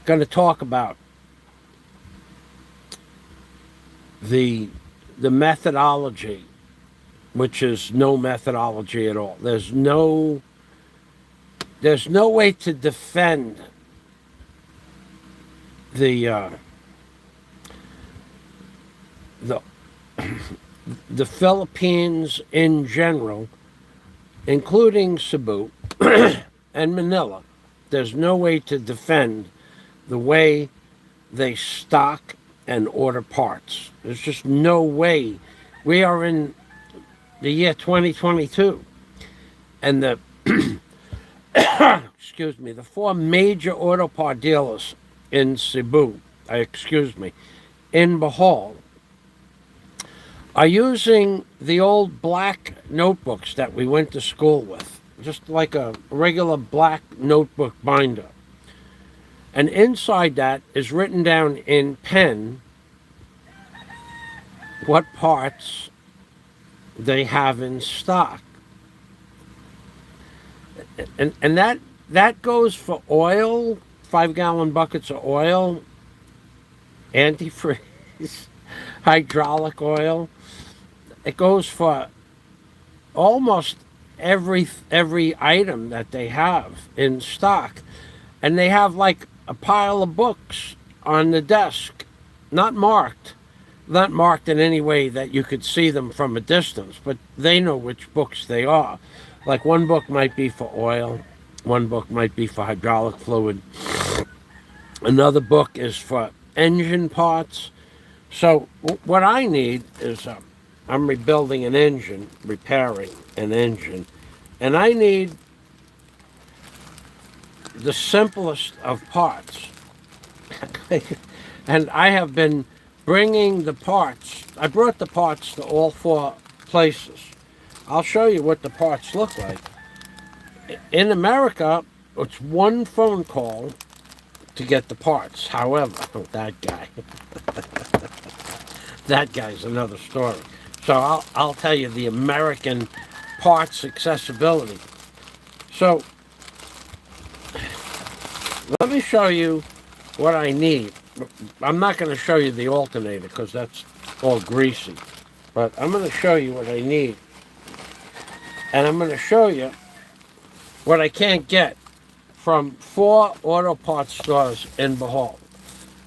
going to talk about the methodology, which is no methodology at all. There's no way to defend the the the Philippines in general, including Cebu and Manila. There's no way to defend the way they stock and order parts. There's just no way. We are in the year 2022, and the excuse me, the four major auto part dealers in Cebu, in Bohol, are using the old black notebooks that we went to school with, just like a regular black notebook binder. And inside that is written down in pen what parts they have in stock. And that goes for oil, 5-gallon buckets of oil, antifreeze, hydraulic oil. It goes for almost every item that they have in stock. And they have like a pile of books on the desk, not marked in any way that you could see them from a distance, but they know which books they are. Like one book might be for oil, one book might be for hydraulic fluid, another book is for engine parts. So what I need is I'm rebuilding an engine, repairing an engine, and I need the simplest of parts. And I have been bringing the parts. I brought the parts to all four places. I'll show you what the parts look like. In America, it's one phone call to get the parts. However, that guy, that guy's another story. So I'll tell you the American parts accessibility. So let me show you what I need. I'm not going to show you the alternator because that's all greasy. But I'm going to show you what I need. And I'm going to show you what I can't get from 4 auto parts stores in Bohol.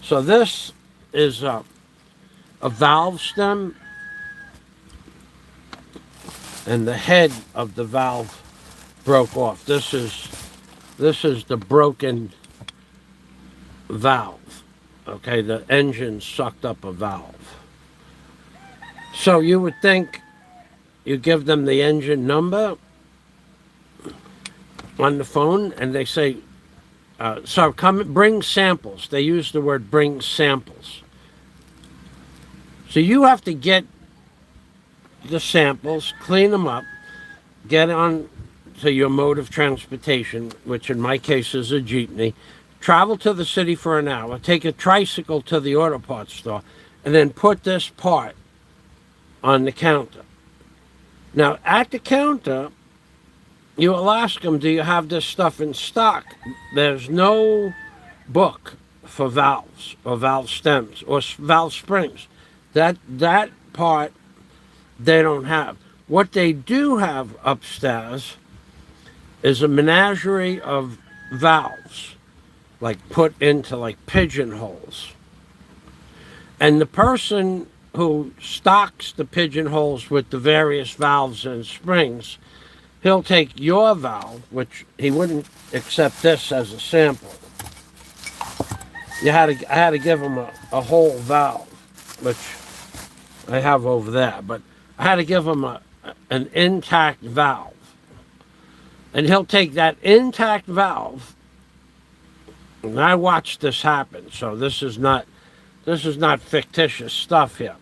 So this is a valve stem, and the head of the valve broke off. This is the broken valve. Okay, the engine sucked up a valve. So you would think you give them the engine number on the phone, and they say, "So come, bring samples." They use the word "bring samples." So you have to get the samples, clean them up, get on to your mode of transportation, which in my case is a jeepney, travel to the city for an hour, take a tricycle to the auto parts store, and then put this part on the counter. Now, at the counter, you will ask them, do you have this stuff in stock? There's no book for valves or valve stems or valve springs. That part they don't have. What they do have upstairs is a menagerie of valves, like put into like pigeonholes. And the person who stocks the pigeonholes with the various valves and springs, he'll take your valve, which he wouldn't accept this as a sample. I had to give him a whole valve, which I have over there, but I had to give him an intact valve. And he'll take that intact valve, and I watched this happen, so this is not fictitious stuff here.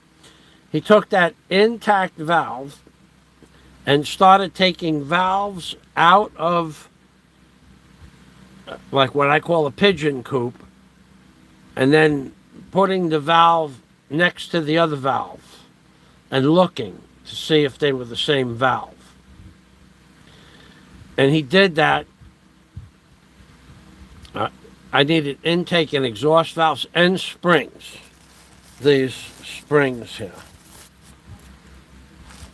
He took that intact valve and started taking valves out of like what I call a pigeon coop, and then putting the valve next to the other valve and looking to see if they were the same valve. And he did that I needed intake and exhaust valves and springs. These springs here.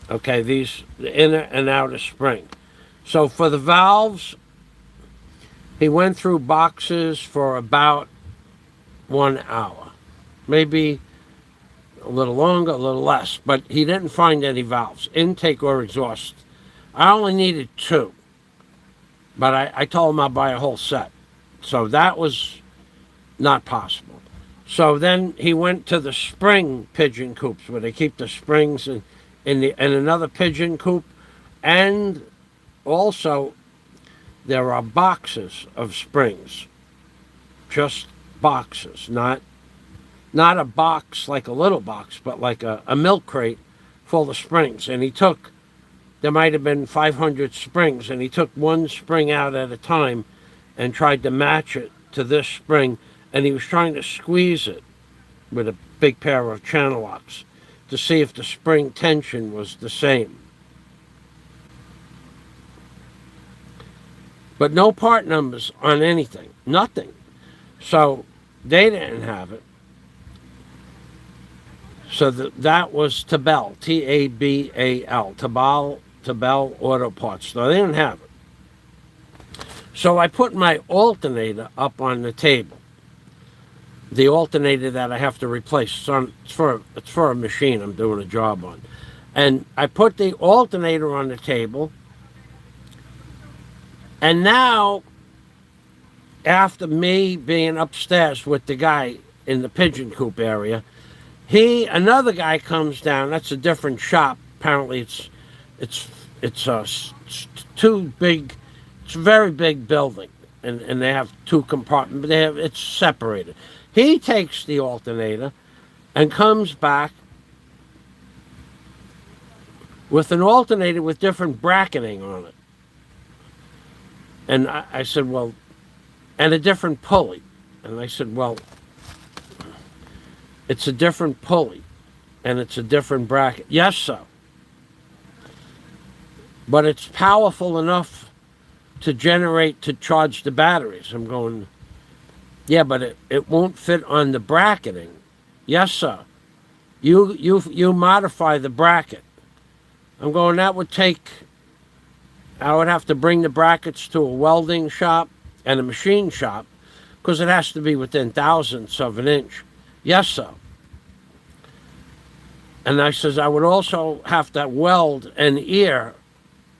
Okay, these, the inner and outer spring. So for the valves, he went through boxes for about 1 hour. Maybe a little longer, a little less, but he didn't find any valves, intake or exhaust. I only needed 2, but I told him I'll buy a whole set. So that was not possible. So then he went to the spring pigeon coops where they keep the springs in another pigeon coop, and also there are boxes of springs, just boxes, not a box like a little box, but like a milk crate full of springs. And there might have been 500 springs, and he took one spring out at a time and tried to match it to this spring, and he was trying to squeeze it with a big pair of channel locks to see if the spring tension was the same. But no part numbers on anything, nothing. So they didn't have it. So that was Tabel, T-A-B-A-L, Tabel Auto Parts Store. They didn't have it. So I put my alternator up on the table. The alternator that I have to replace. It's for a machine I'm doing a job on. And I put the alternator on the table. And now, after me being upstairs with the guy in the pigeon coop area, another guy comes down. That's a different shop. Apparently, it's too big. It's a very big building, and they have 2 compartments. It's separated. He takes the alternator and comes back with an alternator with different bracketing on it. And I said, well, and a different pulley. And I said, well, it's a different pulley and it's a different bracket. Yes, sir. But it's powerful enough to charge the batteries. I'm going, yeah, but it won't fit on the bracketing. Yes, sir. You modify the bracket. I'm going, that would take, I would have to bring the brackets to a welding shop and a machine shop because it has to be within thousandths of an inch. Yes, sir. And I says, I would also have to weld an ear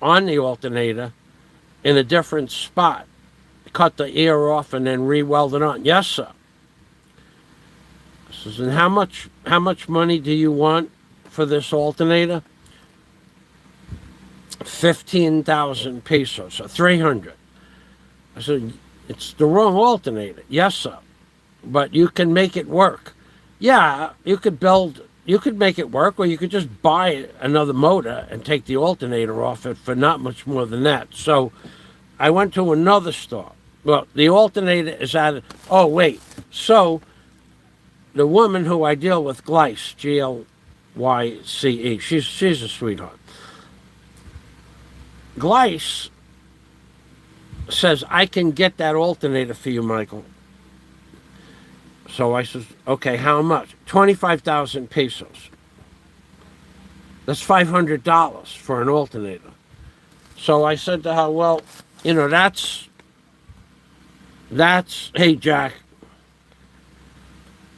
on the alternator in a different spot. Cut the ear off and then re-weld it on. Yes, sir. I says, and how much money do you want for this alternator? 15,000 pesos, so 300. I said, it's the wrong alternator. Yes, sir. But you can make it work. Yeah, you could make it work, or you could just buy another motor and take the alternator off it for not much more than that. So I went to another store. Well, the alternator is oh, wait. So the woman who I deal with, Glyce, G-L-Y-C-E, she's a sweetheart. Glyce says, I can get that alternator for you, Michael. So I says, okay, how much? 25,000 pesos. That's $500 for an alternator. So I said to her, well, that's, hey, Jack.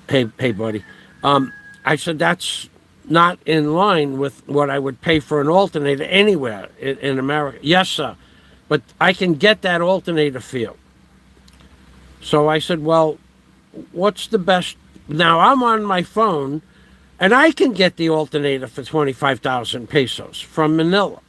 Hey, buddy. I said, that's not in line with what I would pay for an alternator anywhere in America. Yes, sir. But I can get that alternator for you. So I said, well, what's the best? Now I'm on my phone, and I can get the alternator for 25,000 pesos from Manila.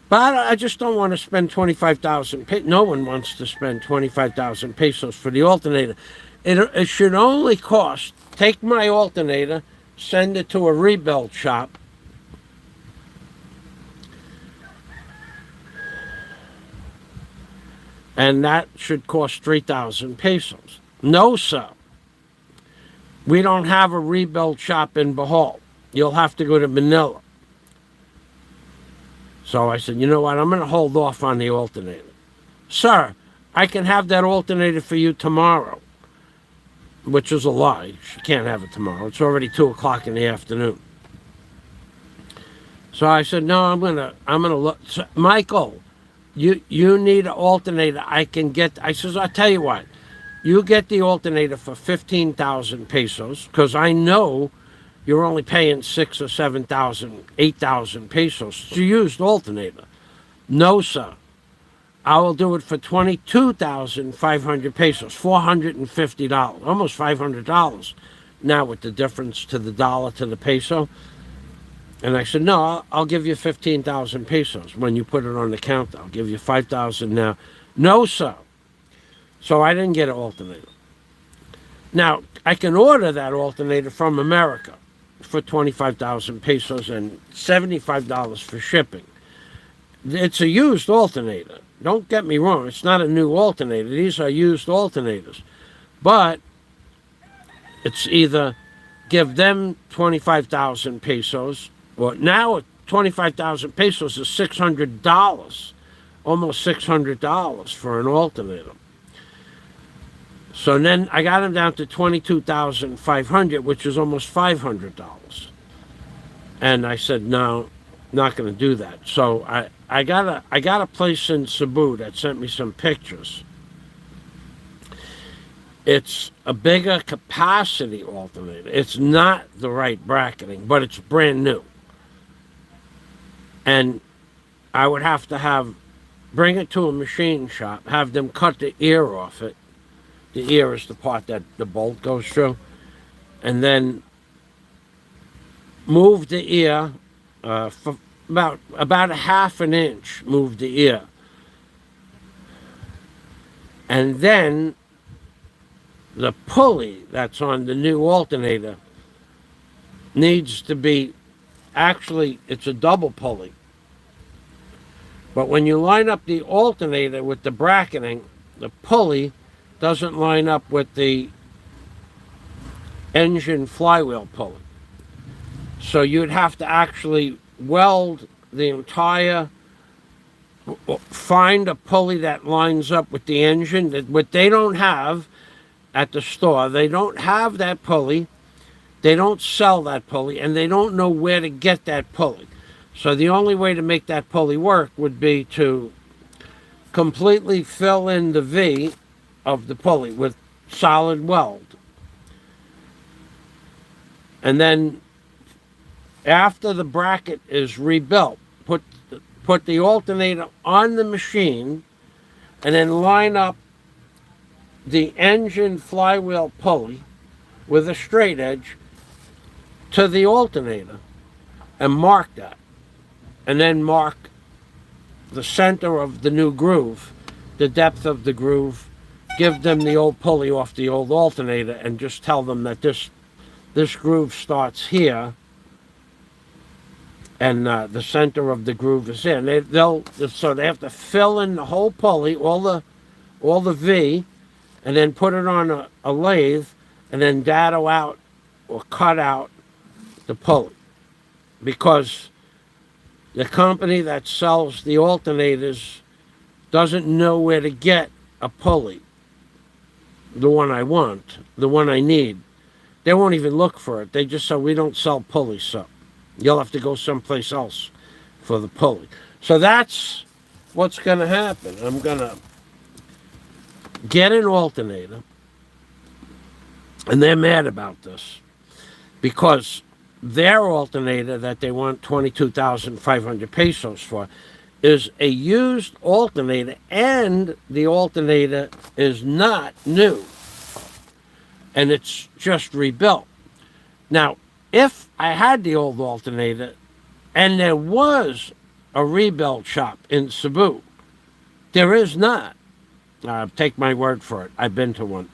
But I just don't want to spend 25,000. No one wants to spend 25,000 pesos for the alternator. It should only cost, take my alternator, send it to a rebuild shop, and that should cost 3,000 pesos. No, sir. We don't have a rebuild shop in Bohol. You'll have to go to Manila. So I said, you know what, I'm going to hold off on the alternator. Sir, I can have that alternator for you tomorrow, which is a lie. She can't have it tomorrow. It's already 2 o'clock in the afternoon. So I said, no, I'm gonna look. So, Michael, you need an alternator. I can get. I says, I'll tell you what. You get the alternator for 15,000 pesos, because I know you're only paying 6 or 7,000, 8,000 pesos to use the alternator. No, sir. I will do it for 22,500 pesos, $450, almost $500 now with the difference to the dollar to the peso. And I said, no, I'll give you 15,000 pesos when you put it on the counter. I'll give you 5,000 now. No, sir. So I didn't get an alternator. Now, I can order that alternator from America for 25,000 pesos and $75 for shipping. It's a used alternator. Don't get me wrong. It's not a new alternator. These are used alternators. But it's either give them 25,000 pesos, or now 25,000 pesos is $600, almost $600 for an alternator. So then I got him down to 22,500, which is almost $500. And I said, no, not going to do that. So I got a place in Cebu that sent me some pictures. It's a bigger capacity alternator. It's not the right bracketing, but it's brand new. And I would have to bring it to a machine shop, have them cut the ear off it. The ear is the part that the bolt goes through. And then move the ear for about a half an inch, move the ear. And then the pulley that's on the new alternator needs to be, actually, it's a double pulley. But when you line up the alternator with the bracketing, the pulley doesn't line up with the engine flywheel pulley. So you'd have to actually weld the entire, find a pulley that lines up with the engine. What they don't have at the store, they don't have that pulley, they don't sell that pulley, and they don't know where to get that pulley. So the only way to make that pulley work would be to completely fill in the V of the pulley with solid weld. And then after the bracket is rebuilt, put the alternator on the machine and then line up the engine flywheel pulley with a straight edge to the alternator and mark that. And then mark the center of the new groove, the depth of the groove, give them the old pulley off the old alternator and just tell them that this groove starts here and the center of the groove is in. So they have to fill in the whole pulley, all the V, and then put it on a lathe and then dado out or cut out the pulley. Because the company that sells the alternators doesn't know where to get a pulley. The one I want, the one I need. They won't even look for it. They just say, we don't sell pulleys, so you'll have to go someplace else for the pulley. So that's what's going to happen. I'm going to get an alternator, and they're mad about this because their alternator that they want 22,500 pesos for is a used alternator, and the alternator is not new, and it's just rebuilt. Now, if I had the old alternator and there was a rebuild shop in Cebu, there is not. Take my word for it. I've been to one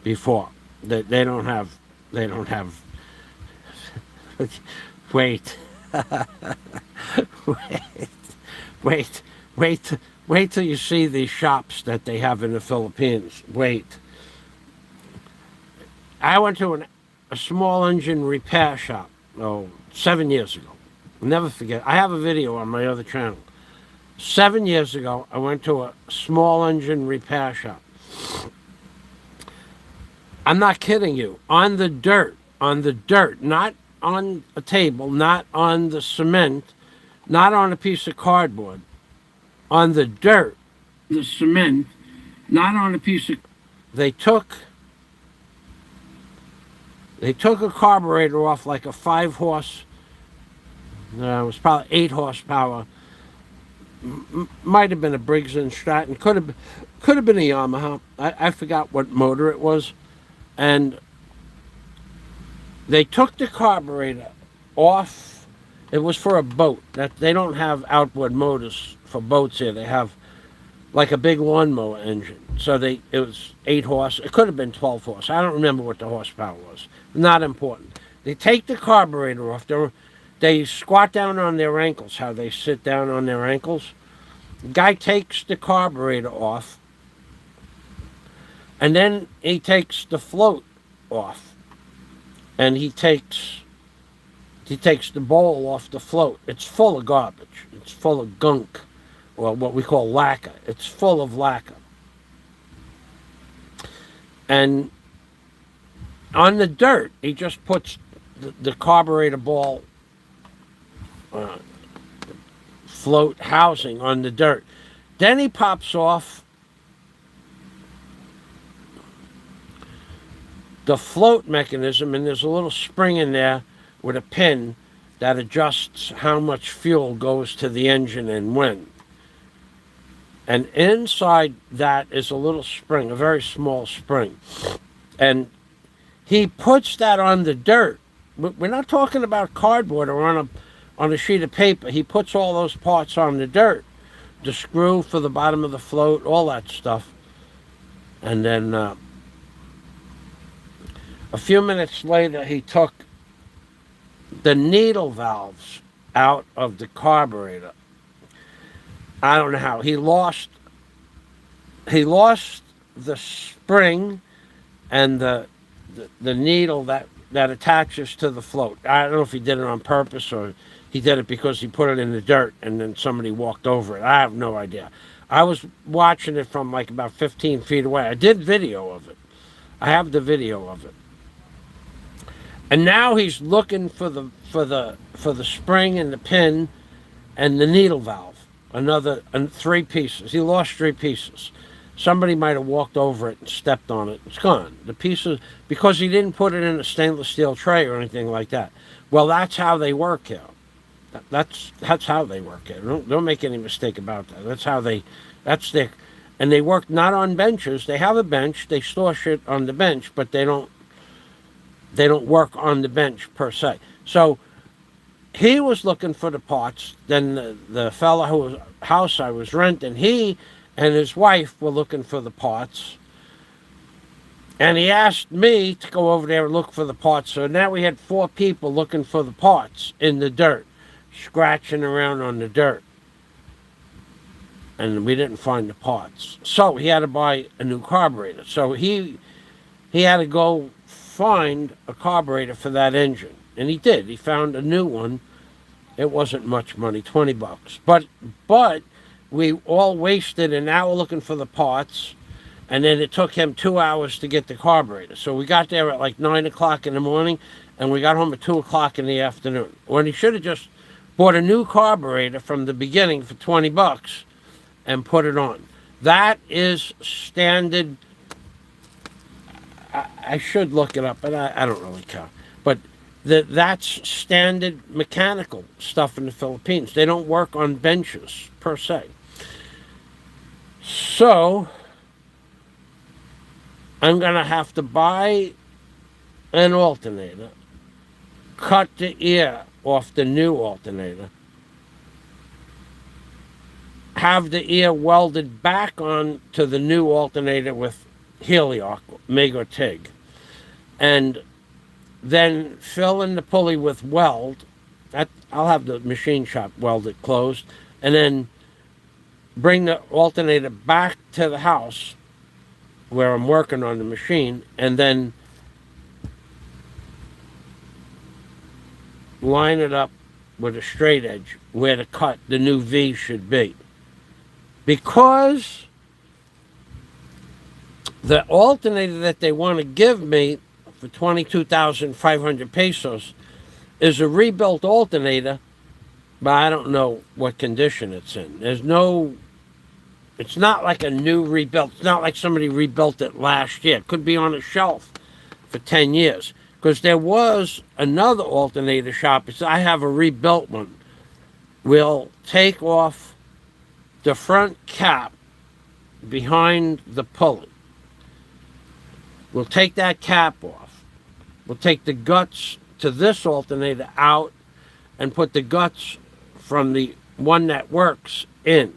before. They don't have. Wait. Wait till you see these shops that they have in the Philippines. Wait. I went to a small engine repair shop, 7 years ago. I'll never forget. I have a video on my other channel. 7 years ago, I went to a small engine repair shop. I'm not kidding you. On the dirt, not on a table, not on the cement, not on a piece of cardboard, on the dirt, the cement, not on a piece of. They took they took a carburetor off like a 5 horse. It was probably 8 horsepower. Might have been a Briggs and Stratton. Could have been a Yamaha. I forgot what motor it was, and they took the carburetor off. It was for a boat. That they don't have outboard motors for boats here. They have like a big lawnmower engine. So it was 8 horse. It could have been 12 horse. I don't remember what the horsepower was. Not important. They take the carburetor off. They squat down on their ankles. How they sit down on their ankles. The guy takes the carburetor off, and then he takes the float off, and he takes the bowl off the float. It's full of garbage. It's full of gunk, or what we call lacquer. It's full of lacquer. And on the dirt, he just puts the carburetor ball float housing on the dirt. Then he pops off the float mechanism, and there's a little spring in there with a pin that adjusts how much fuel goes to the engine and when. And inside that is a little spring, a very small spring. And he puts that on the dirt. We're not talking about cardboard or on a sheet of paper. He puts all those parts on the dirt. The screw for the bottom of the float, all that stuff. And then a few minutes later, he took the needle valves out of the carburetor. I don't know how. He lost the spring and the needle that attaches to the float. I don't know if he did it on purpose or he did it because he put it in the dirt and then somebody walked over it. I have no idea. I was watching it from like about 15 feet away. I did video of it. I have the video of it. And now he's looking for the spring and the pin and the needle valve. Another 3 pieces. He lost 3 pieces. Somebody might have walked over it and stepped on it. It's gone. The pieces, because he didn't put it in a stainless steel tray or anything like that. Well, that's how they work here. That's how they work here. Don't make any mistake about that. That's their, and they work not on benches. They have a bench. They store shit on the bench, but they don't work on the bench per se. So he was looking for the parts. Then the fella whose house I was renting, he and his wife were looking for the parts. And he asked me to go over there and look for the parts. So now we had 4 people looking for the parts in the dirt, scratching around on the dirt. And we didn't find the parts. So he had to buy a new carburetor. So he had to go find a carburetor for that engine. And he did. He found a new one. It wasn't much money, $20. But we all wasted an hour looking for the parts, and then it took him 2 hours to get the carburetor. So we got there at like 9 o'clock in the morning, and we got home at 2 o'clock in the afternoon. When he should have just bought a new carburetor from the beginning for $20 and put it on. That is standard. I should look it up, but I don't really care. But that's standard mechanical stuff in the Philippines. They don't work on benches, per se. So, I'm going to have to buy an alternator, cut the ear off the new alternator, have the ear welded back on to the new alternator with Helioc, MIG or TIG, and then fill in the pulley with weld. I'll have the machine shop weld it closed, and then bring the alternator back to the house where I'm working on the machine, and then line it up with a straight edge where the new V should be. because the alternator that they want to give me for 22,500 pesos is a rebuilt alternator, but I don't know what condition it's in. It's not like a new rebuilt. It's not like somebody rebuilt it last year. It could be on a shelf for 10 years. Because there was another alternator shop. I have a rebuilt one. We'll take off the front cap behind the pulley. We'll take that cap off. We'll take the guts to this alternator out and put the guts from the one that works in.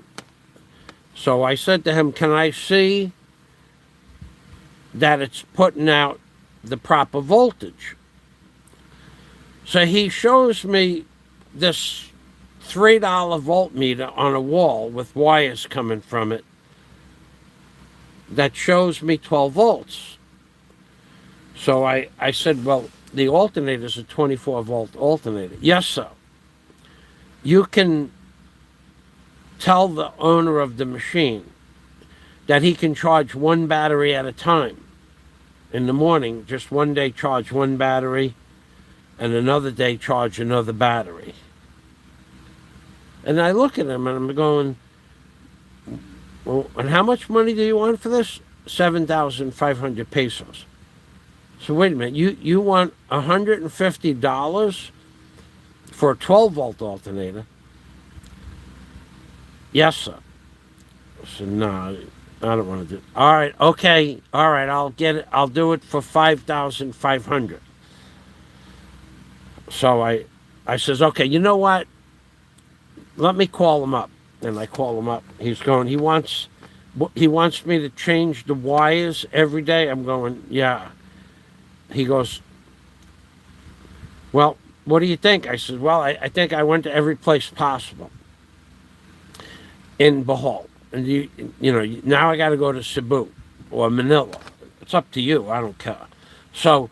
So I said to him, can I see that it's putting out the proper voltage? So he shows me this $3 voltmeter on a wall with wires coming from it that shows me 12 volts. So I said, well, the alternator is a 24 volt alternator. Yes, sir. You can tell the owner of the machine that he can charge one battery at a time. In the morning, just one day charge one battery, and another day charge another battery. And I look at him and I'm going, well, and how much money do you want for this? 7,500 pesos. So wait a minute, you want $150 for a 12 volt alternator? Yes, sir. I said, no, I don't want to do it. All right, okay, all right, I'll get it. I'll do it for 5,500. So I says, okay, you know what? Let me call him up. And I call him up. He's going, he wants me to change the wires every day. I'm going, yeah. He goes, well, what do you think? I said, well, I think I went to every place possible in Bohol. And you know, now I got to go to Cebu or Manila. It's up to you. I don't care. So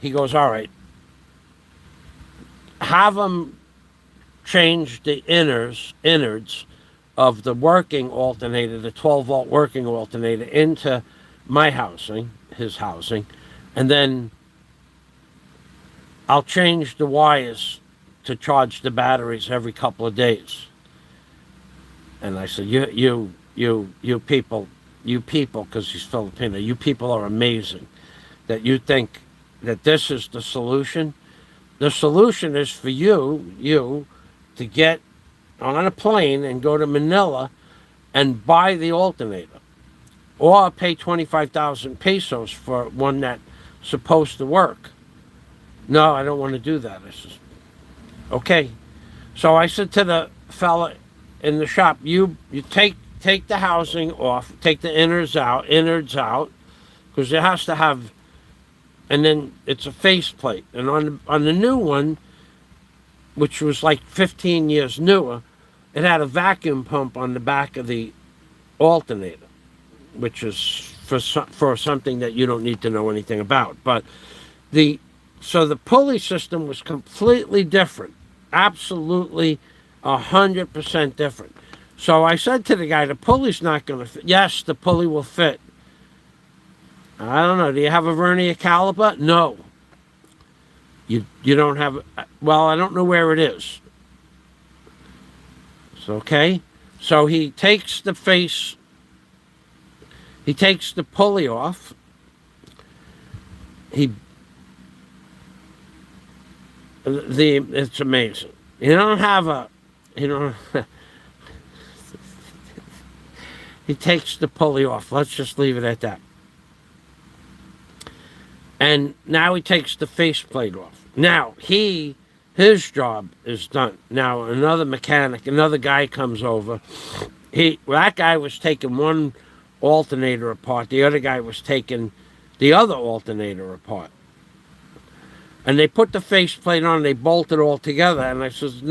he goes, all right. Have them change the innards of the working alternator, the 12 volt working alternator, into my housing, his housing, and then I'll change the wires to charge the batteries every couple of days. And I said, you people, because he's Filipino, you people are amazing that you think that this is the solution. The solution is for you to get on a plane and go to Manila and buy the alternator, or pay 25,000 pesos for one that's supposed to work. No, I don't want to do that. I said, okay. So I said to the fella in the shop, you take the housing off, take the innards out, because it has to have, and then it's a faceplate. And on the new one, which was like 15 years newer, it had a vacuum pump on the back of the alternator, which is for something that you don't need to know anything about. But so the pulley system was completely different, absolutely 100% different. So I said to the guy, the pulley's not going to fit. Yes, the pulley will fit. I don't know. Do you have a vernier caliper? No. You don't have. Well, I don't know where it is. It's okay. So he takes the pulley off. It's amazing. He takes the pulley off. Let's just leave it at that. And now he takes the faceplate off. Now his job is done. Now another guy comes over. That guy was taking one alternator apart. The other guy was taking the other alternator apart. And they put the faceplate on. They bolted all together. And I says,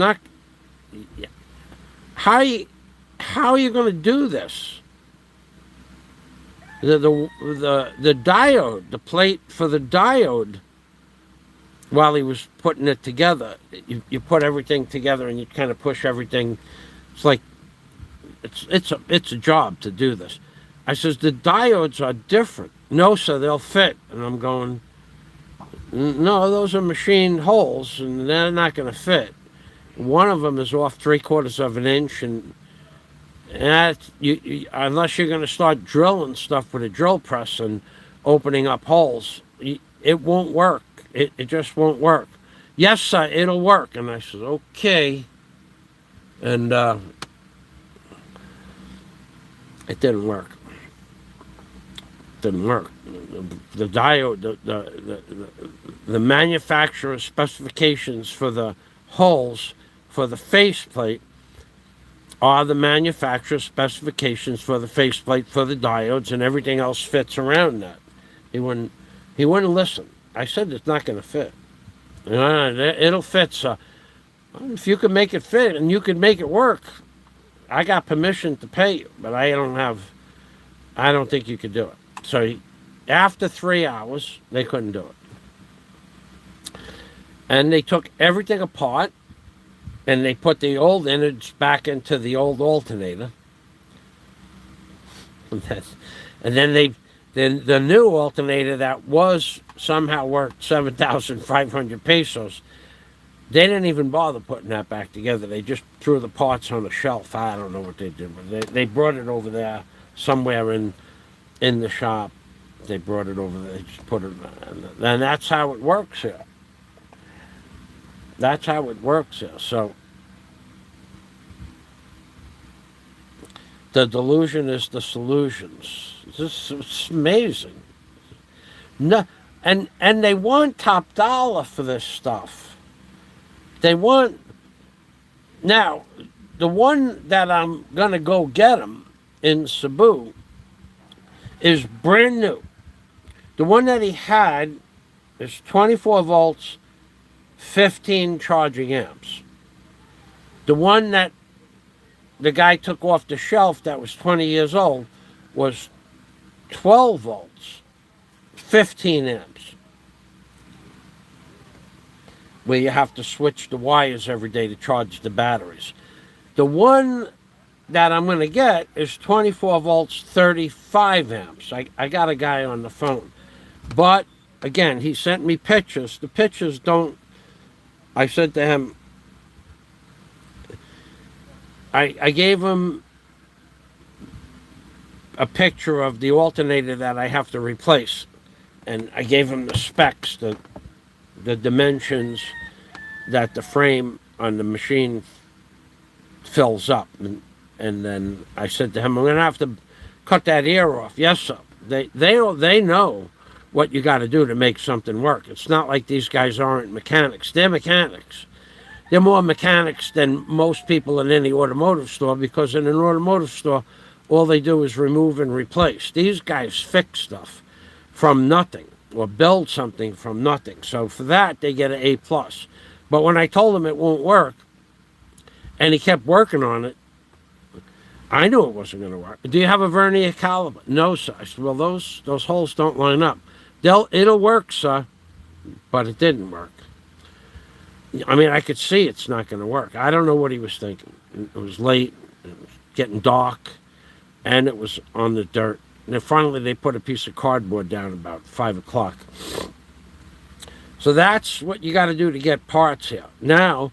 how are you going to do this? The diode, the plate for the diode, while he was putting it together, you put everything together and you kind of push everything. It's like it's a job to do this. I says, the diodes are different. No, sir, they'll fit. And I'm going, no, those are machine holes, and they're not going to fit. One of them is off 3/4 of an inch, and that unless you're going to start drilling stuff with a drill press and opening up holes, it won't work. It just won't work. Yes, sir, it'll work. And I said, okay. And it didn't work. Didn't work. The diode, the manufacturer specifications for the holes for the faceplate are the manufacturer specifications for the faceplate for the diodes, and everything else fits around that. He wouldn't listen. I said it's not going to fit. It'll fit, sir. If you can make it fit and you can make it work, I got permission to pay you, but I don't think you could do it. So after 3 hours, they couldn't do it. And they took everything apart, and they put the old innards back into the old alternator. And then the new alternator that was somehow worth 7,500 pesos, they didn't even bother putting that back together. They just threw the parts on a shelf. I don't know what they did, but they brought it over there somewhere in the shop. They brought it over there. They just put it, and that's how it works here. That's how it works here. So the delusion is the solutions. It's amazing. No, and they want top dollar for this stuff. They want. Now, the one that I'm gonna go get them in Cebu is brand new. The one that he had is 24 volts, 15 charging amps. The one that the guy took off the shelf that was 20 years old was 12 volts, 15 amps, where you have to switch the wires every day to charge the batteries. The one that I'm going to get is 24 volts, 35 amps. I got a guy on the phone. But, again, he sent me pictures. The pictures don't... I said to him... I gave him a picture of the alternator that I have to replace. And I gave him the specs, the dimensions that the frame on the machine fills up. And then I said to him, I'm going to have to cut that ear off. Yes, sir. They know what you got to do to make something work. It's not like these guys aren't mechanics. They're mechanics. They're more mechanics than most people in any automotive store, because in an automotive store, all they do is remove and replace. These guys fix stuff from nothing or build something from nothing. So for that, they get an A+. But when I told him it won't work, and he kept working on it, I knew it wasn't going to work. Do you have a vernier caliper? No, sir. I said, well, those holes don't line up. It'll work, sir. But it didn't work. I mean, I could see it's not going to work. I don't know what he was thinking. It was late. It was getting dark. And it was on the dirt. And then finally, they put a piece of cardboard down about 5 o'clock. So that's what you got to do to get parts here. Now,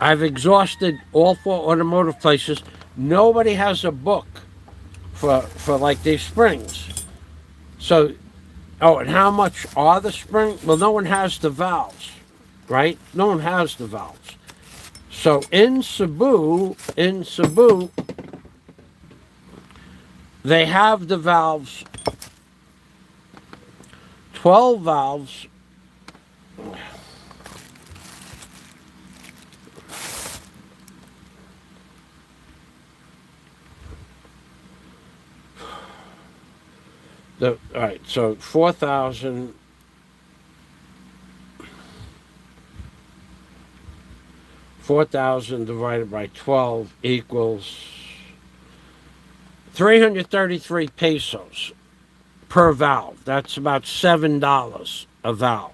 I've exhausted all 4 automotive places. Nobody has a book for like these springs. So, and how much are the springs? Well, no one has the valves, right? No one has the valves. So in Cebu, they have the valves, 12 valves. All right, so 4,000 divided by 12 equals 333 pesos per valve. That's about $7 a valve.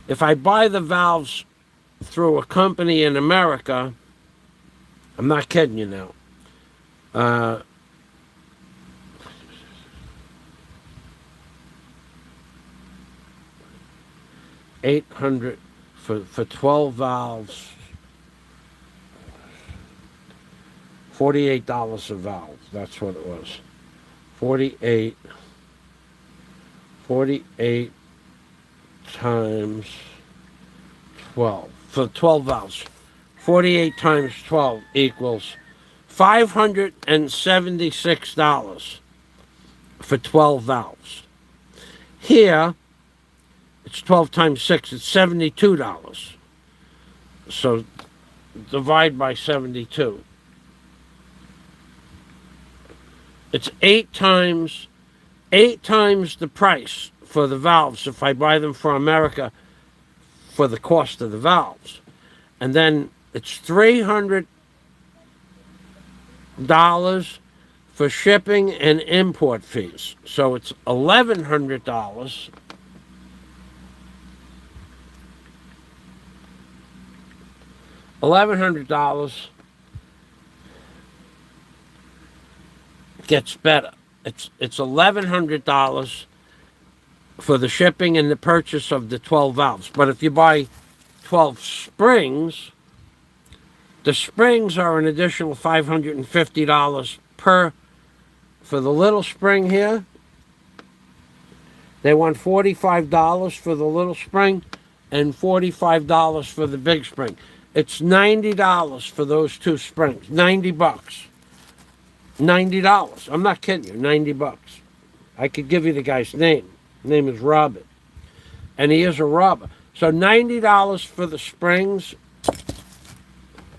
If I buy the valves through a company in America. I'm not kidding you now. 800 for 12 valves, $48 a valve. That's what it was. 48 times 12 for 12 valves. 48 times 12 equals $576 for 12 valves. Here, it's 12 times 6, it's $72. So divide by 72. It's eight times the price for the valves if I buy them for America for the cost of the valves. And then it's $300 for shipping and import fees. So it's $1,100. $1,100 gets better. It's $1,100 for the shipping and the purchase of the 12 valves. But if you buy 12 springs, the springs are an additional $550 per. For the little spring here, they want $45 for the little spring and $45 for the big spring. It's $90 for those two springs. $90. $90. I'm not kidding you. $90. I could give you the guy's name. His name is Robert. And he is a robber. So $90 for the springs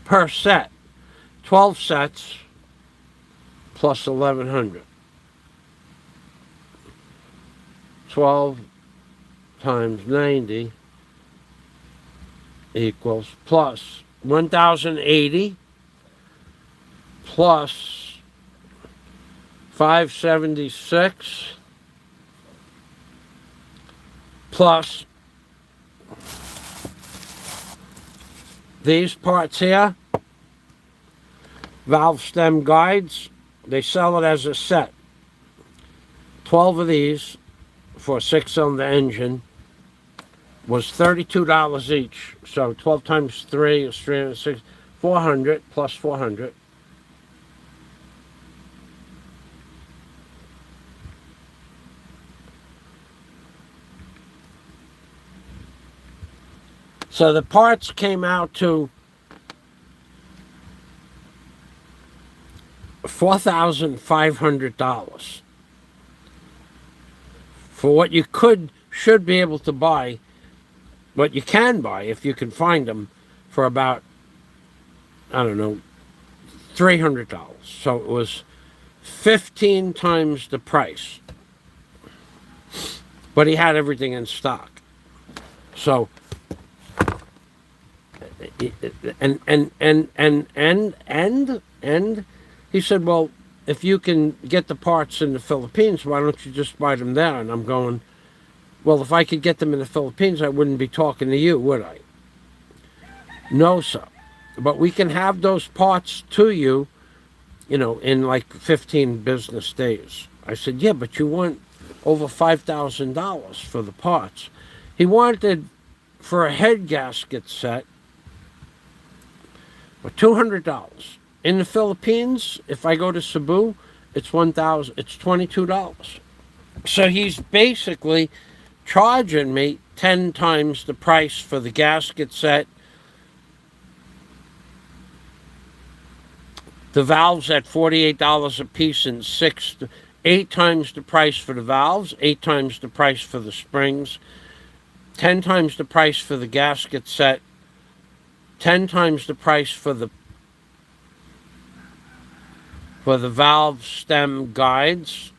per set. 12 sets plus $1,100. 12 times 90 equals plus 1,080 plus 576 plus these parts here, valve stem guides. They sell it as a set. 12 of these for a 6-cylinder engine was $32 each. So 12 times 3 is 306, 400 plus 400. So the parts came out to $4,500 for what you should be able to buy, what you can buy if you can find them for about, I don't know, $300. So it was 15 times the price. But he had everything in stock. So and he said, well, if you can get the parts in the Philippines, why don't you just buy them there? And I'm going, well, if I could get them in the Philippines, I wouldn't be talking to you, would I? No, sir. But we can have those parts to you, in like 15 business days. I said, yeah, but you want over $5,000 for the parts. He wanted, for a head gasket set, for $200. In the Philippines, if I go to Cebu, it's $22. So he's basically charging me 10 times the price for the gasket set. The valves at $48 a piece and 8 times the price for the valves, 8 times the price for the springs, 10 times the price for the gasket set, 10 times the price for the valve stem guides,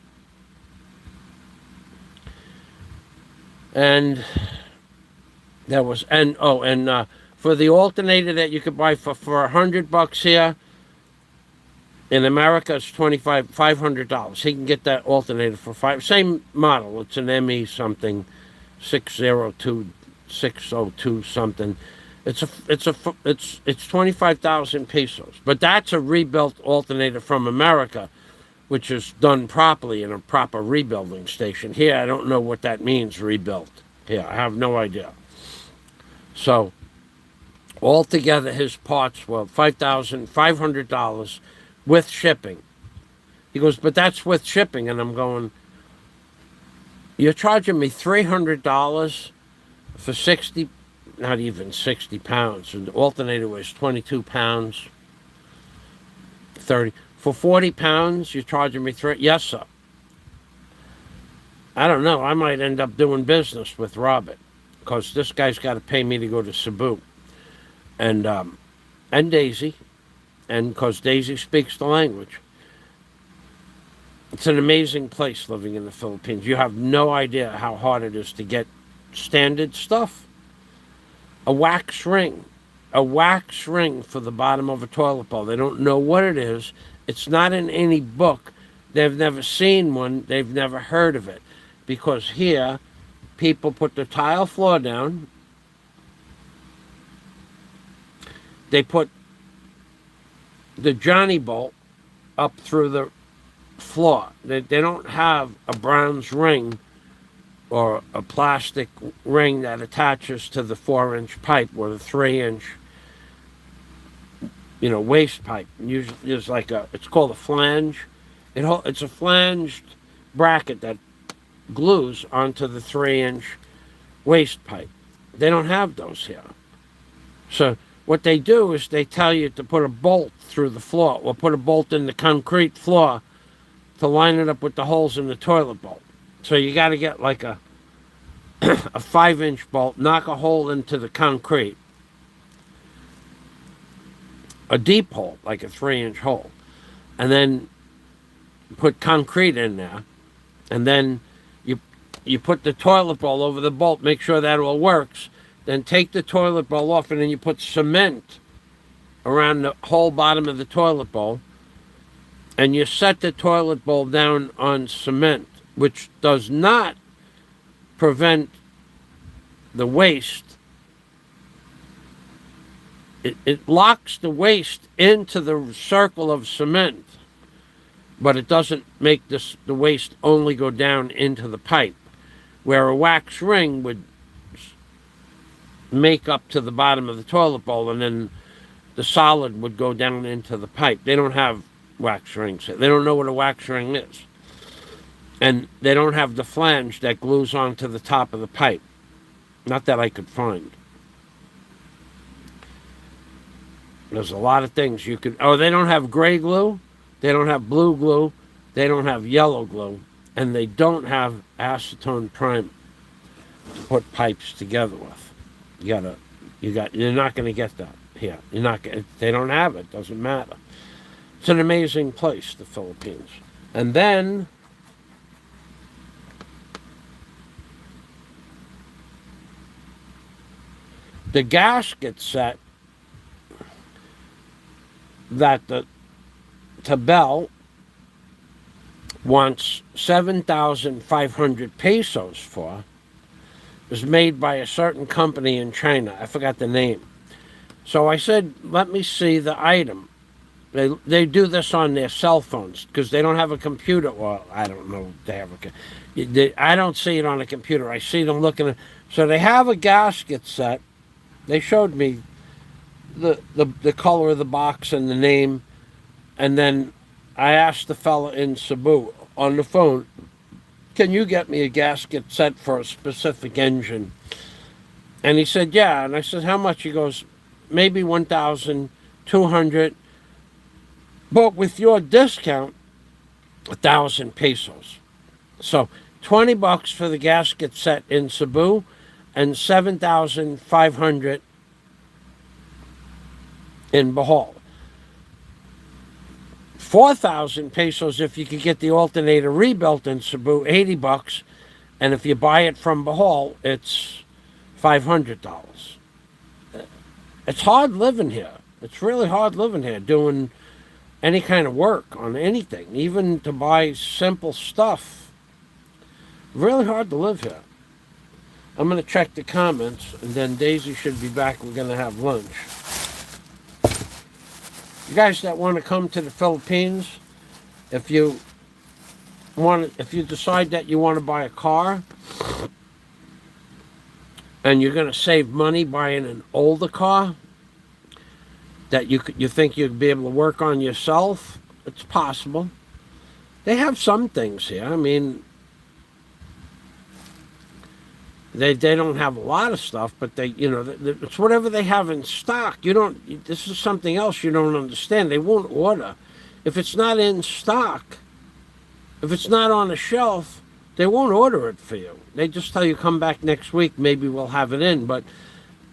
and there was for the alternator that you could buy for $100 here in America, it's $500. He can get that alternator for same model. It's an ME something 602 something. It's 25,000 pesos, but that's a rebuilt alternator from America, which is done properly in a proper rebuilding station. Here, I don't know what that means, rebuilt. Here, I have no idea. So, altogether, his parts were $5,500 with shipping. He goes, but that's with shipping, and I'm going, you're charging me $300 for 60, not even 60 pounds. And the alternator was 22 pounds, 30. For 40 pounds, you're charging me three? Yes, sir. I don't know. I might end up doing business with Robert because this guy's got to pay me to go to Cebu. And Daisy, and because Daisy speaks the language. It's an amazing place living in the Philippines. You have no idea how hard it is to get standard stuff. A wax ring for the bottom of a toilet bowl. They don't know what it is. It's not in any book. They've never seen one. They've never heard of it. Because here, people put the tile floor down. They put the Johnny bolt up through the floor. They don't have a bronze ring or a plastic ring that attaches to the 4-inch pipe or the 3-inch, waste pipe. Usually there's it's called a flange. It's a flanged bracket that glues onto the 3-inch waste pipe. They don't have those here. So what they do is they tell you to put a bolt through the floor or put a bolt in the concrete floor to line it up with the holes in the toilet bowl. So you got to get like a 5-inch bolt, knock a hole into the concrete, a deep hole, like a 3-inch hole, and then put concrete in there, and then you put the toilet bowl over the bolt, make sure that all works, then take the toilet bowl off, and then you put cement around the whole bottom of the toilet bowl, and you set the toilet bowl down on cement, which does not prevent the waste. It locks the waste into the circle of cement, but it doesn't make the waste only go down into the pipe, where a wax ring would make up to the bottom of the toilet bowl, and then the solid would go down into the pipe. They don't have wax rings. They don't know what a wax ring is. And they don't have the flange that glues onto the top of the pipe. Not that I could find. There's a lot of things you could... Oh, they don't have gray glue. They don't have blue glue. They don't have yellow glue. And they don't have acetone primer to put pipes together with. You're not going to get that here. They don't have it. Doesn't matter. It's an amazing place, the Philippines. And then the gasket set that the Tabel wants 7,500 pesos for was made by a certain company in China. I forgot the name. So I said, let me see the item. They do this on their cell phones because they don't have a computer. Well, I don't know if they have I don't see it on a computer. I see them looking at. So they have a gasket set. They showed me the color of the box and the name, and then I asked the fella in Cebu on the phone, can you get me a gasket set for a specific engine? And he said, yeah. And I said, how much? He goes, maybe 1,200. But with your discount, 1,000 pesos. So $20 for the gasket set in Cebu and 7,500 in Bohol. 4,000 pesos if you could get the alternator rebuilt in Cebu, $80. And if you buy it from Bohol, it's $500. It's hard living here. It's really hard living here, doing any kind of work on anything, even to buy simple stuff. Really hard to live here. I'm going to check the comments, and then Daisy should be back. We're going to have lunch. You guys that want to come to the Philippines, if you decide that you want to buy a car, and you're going to save money buying an older car that you think you'd be able to work on yourself, it's possible. They have some things here. I mean, they don't have a lot of stuff, but it's whatever they have in stock. This is something else you don't understand. They won't order if it's not in stock. If it's not on the shelf, they won't order it for you. They just tell you, come back next week, maybe we'll have it in. But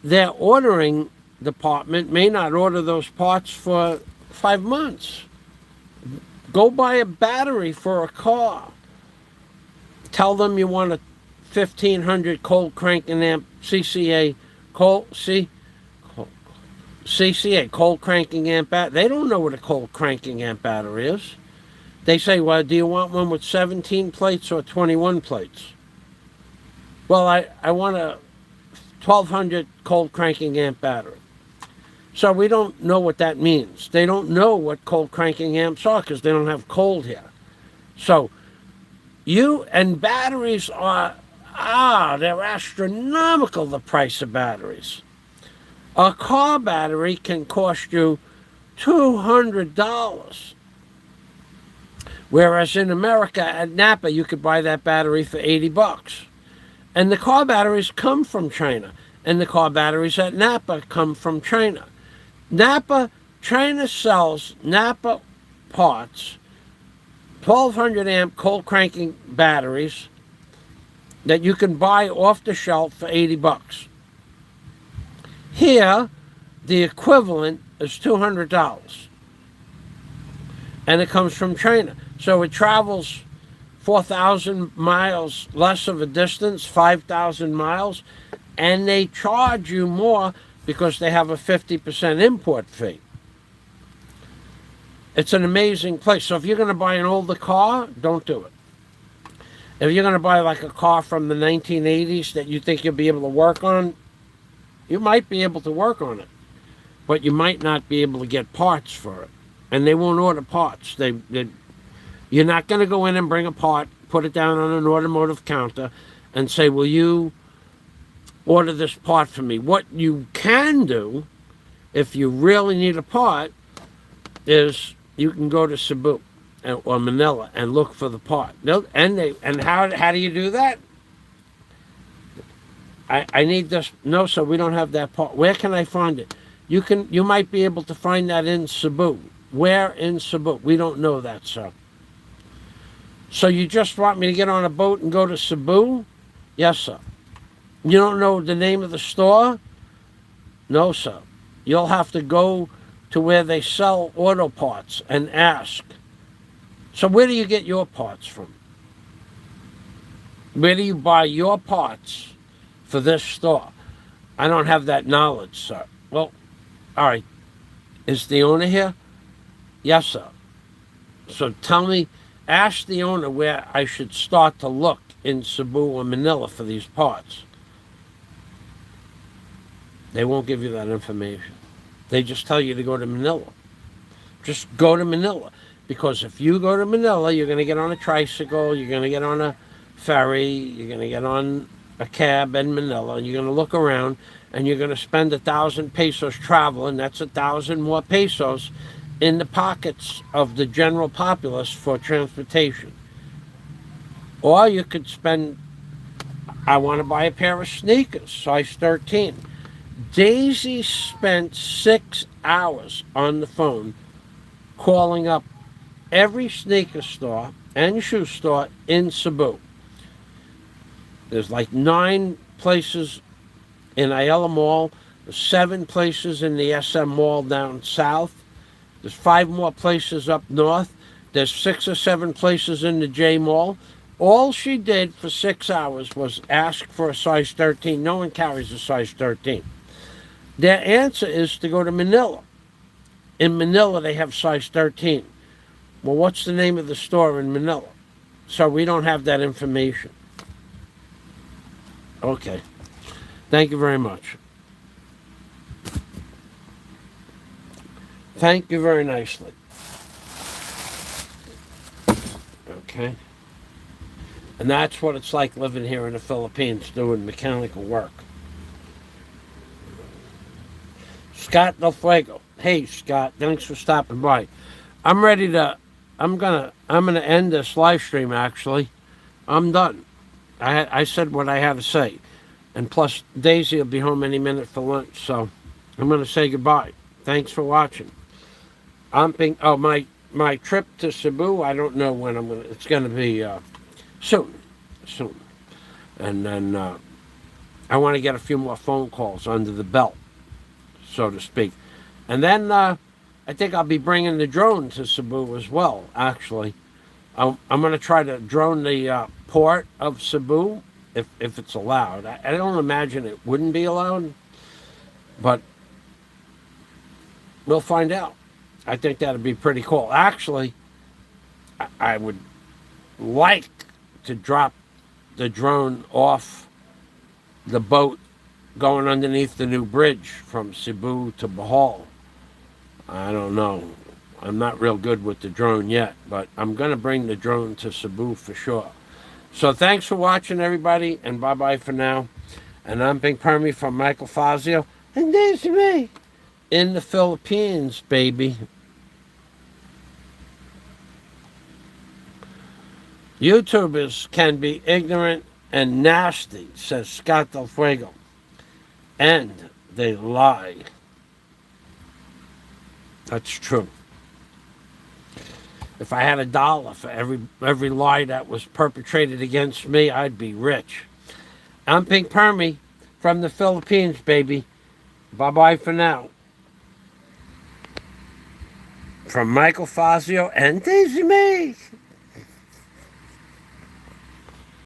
their ordering department may not order those parts for 5 months. Go buy a battery for a car. Tell them you want a 1500 cold cranking amp CCA cold cranking amp battery. They don't know what a cold cranking amp battery is. They say, well, do you want one with 17 plates or 21 plates? Well, I want a 1200 cold cranking amp battery. So we don't know what that means. They don't know what cold cranking amps are because they don't have cold here. So batteries are, they're astronomical, the price of batteries. A car battery can cost you $200. Whereas in America, at Napa, you could buy that battery for $80. And the car batteries come from China. And the car batteries at Napa come from China. China sells Napa parts, 1200 amp cold cranking batteries that you can buy off the shelf for $80. Here, the equivalent is $200. And it comes from China. So it travels 4,000 miles less of a distance, 5,000 miles, and they charge you more because they have a 50% import fee. It's an amazing place. So if you're going to buy an older car, don't do it. If you're going to buy like a car from the 1980s that you think you'll be able to work on, you might be able to work on it, but you might not be able to get parts for it. And they won't order parts. You're not going to go in and bring a part, put it down on an automotive counter, and say, will you order this part for me? What you can do, if you really need a part, is you can go to Cebu or Manila and look for the part. And how do you do that? I need this. No, sir, we don't have that part. Where can I find it? You might be able to find that in Cebu. Where in Cebu? We don't know that, sir. So you just want me to get on a boat and go to Cebu? Yes, sir. You don't know the name of the store? No, sir. You'll have to go to where they sell auto parts and ask. So where do you get your parts from? Where do you buy your parts for this store? I don't have that knowledge, sir. Well, all right. Is the owner here? Yes, sir. So ask the owner where I should start to look in Cebu or Manila for these parts. They won't give you that information. They just tell you to go to Manila. Just go to Manila. Because if you go to Manila, you're going to get on a tricycle, you're going to get on a ferry, you're going to get on a cab in Manila, and you're going to look around, and you're going to spend 1,000 pesos traveling. That's 1,000 more pesos in the pockets of the general populace for transportation. Or you could spend, I want to buy a pair of sneakers, size 13. Daisy spent 6 hours on the phone calling up every sneaker store and shoe store in Cebu. There's like 9 places in Ayala Mall, there's 7 places in the SM Mall down south, there's 5 more places up north, there's 6 or 7 places in the J Mall. All she did for 6 hours was ask for a size 13. No one carries a size 13. Their answer is to go to Manila. In Manila, they have size 13. Well, what's the name of the store in Manila? So we don't have that information. Okay. Thank you very much. Thank you very nicely. Okay. And that's what it's like living here in the Philippines doing mechanical work. Scott Del Fuego. Hey Scott, thanks for stopping by. I'm ready to I'm gonna end this live stream actually. I'm done. I said what I had to say. And plus Daisy will be home any minute for lunch, so I'm gonna say goodbye. Thanks for watching. My trip to Cebu, I don't know when it's gonna be soon. Soon. And then I want to get a few more phone calls under the belt, so to speak. And then I think I'll be bringing the drone to Cebu as well, actually. I'm going to try to drone the port of Cebu if it's allowed. I don't imagine it wouldn't be allowed, but we'll find out. I think that'd be pretty cool. Actually, I would like to drop the drone off the boat going underneath the new bridge from Cebu to Bohol. I don't know. I'm not real good with the drone yet, but I'm going to bring the drone to Cebu for sure. So thanks for watching, everybody, and bye-bye for now. And I'm Big Permy from Michael Fazio. And there's me in the Philippines, baby. YouTubers can be ignorant and nasty, says Scott Del Fuego. And they lie. That's true. If I had $1 for every lie that was perpetrated against me, I'd be rich. I'm Pink Permy from the Philippines, baby. Bye-bye for now. From Michael Fazio and Daisy May.